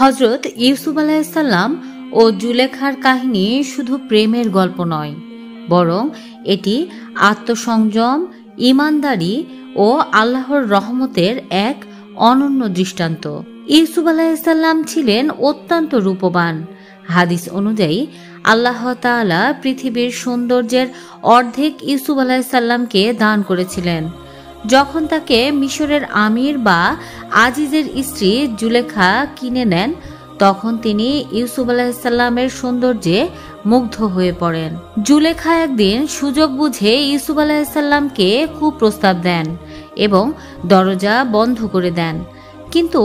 হযরত ইউসুফ আলাইহিসসালাম ও জুলেখার কাহিনী শুধু প্রেমের গল্প নয়, বরং এটি আত্মসংযম, ঈমানদারি ও আল্লাহর রহমতের এক অনন্য দৃষ্টান্ত। ইউসুফ আলাইহিসসালাম ছিলেন অত্যন্ত রূপবান। হাদিস অনুযায়ী আল্লাহ তাআলা পৃথিবীর সৌন্দর্যের অর্ধেক ইউসুফ আলাইহিসসালামকে দান করেছিলেন। যখন তাকে মিশরের আমির বা আজিজের স্ত্রী জুলেখা কিনে নেন, তখন তিনি ইউসুফ আলাইহিসসালামের সৌন্দর্যে মুগ্ধ হয়ে পড়েন। জুলেখা একদিন সুযোগ বুঝে ইউসুফ আলাইহিসসালামকে কুপ্রস্তাব দেন এবং দরজা বন্ধ করে দেন। কিন্তু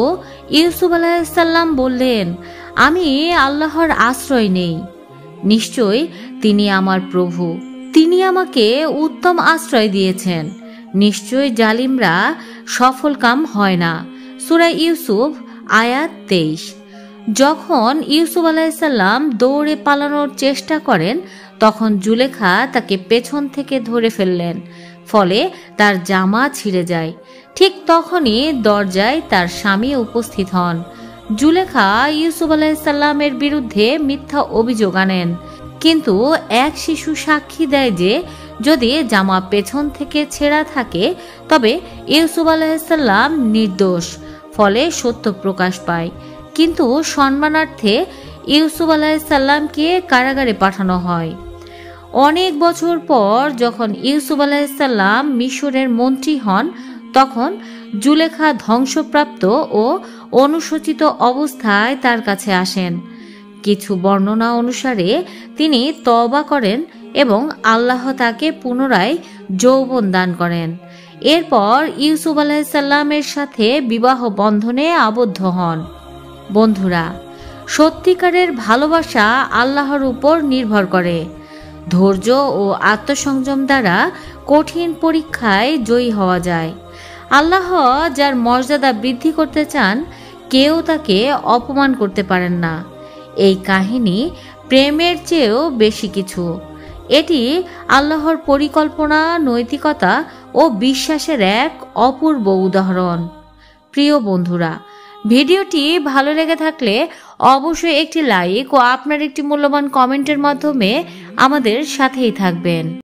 ইউসুফ আলাইহিসসালাম বললেন, আমি আল্লাহর আশ্রয় নেই। নিশ্চয়ই তিনি আমার প্রভু, তিনি আমাকে উত্তম আশ্রয় দিয়েছেন। নিশ্চয় জালিমরা সফলকাম হয় না। সূরা ইউসুফ আয়াত 23। যখন ইউসুফ আলাইহিসসালাম দৌড়ে পালানোর চেষ্টা করেন, তখন জুলেখা তাকে পেছন থেকে ধরে ফেললেন, ফলে তার জামা ছিঁড়ে যায়। ঠিক তখনই দরজায় তার স্বামী উপস্থিত হন। জুলেখা ইউসুফ আলাইহিসসালামের বিরুদ্ধে মিথ্যা অভিযোগ আনেন, কিন্তু এক শিশু সাক্ষী দেয় যে যদি জামা পেছন থেকে ছেঁড়া থাকে তবে ইউসুফ আলাইহিসসালাম নির্দোষ। ফলে সত্য প্রকাশ পায়। কিন্তু সম্মানার্থে ইউসুফ আলাইহিসসালামকে কারাগারে পাঠানো হয়। অনেক বছর পর যখন ইউসুফ আলাইহিসসালাম মিশরের মন্ত্রী হন, তখন জুলেখা ধ্বংসপ্রাপ্ত ও অনুশোচিত অবস্থায় তার কাছে আসেন। কিছু বর্ণনা অনুসারে তিনি তওবা করেন এবং আল্লাহ তাকে পুনরায় যৌবন দান করেন। এরপর ইউসুফ আলাইহিসসালামের সাথে বিবাহ বন্ধনে আবদ্ধ হন। বন্ধুরা, সত্যিকারের ভালোবাসা আল্লাহর উপর নির্ভর করে। ধৈর্য ও আত্মসংযম দ্বারা কঠিন পরীক্ষায় জয়ী হওয়া যায়। আল্লাহ যার মর্যাদা বৃদ্ধি করতে চান, কেউ তাকে অপমান করতে পারেন না। এই কাহিনী প্রেমের চেয়েও বেশি কিছু। এটি আল্লাহর পরিকল্পনা, নৈতিকতা ও বিশ্বাসের এক অপূর্ব উদাহরণ। প্রিয় বন্ধুরা, ভিডিওটি ভালো লেগে থাকলে অবশ্যই একটি লাইক ও আপনার একটি মূল্যবান কমেন্টের মাধ্যমে আমাদের সাথেই থাকবেন।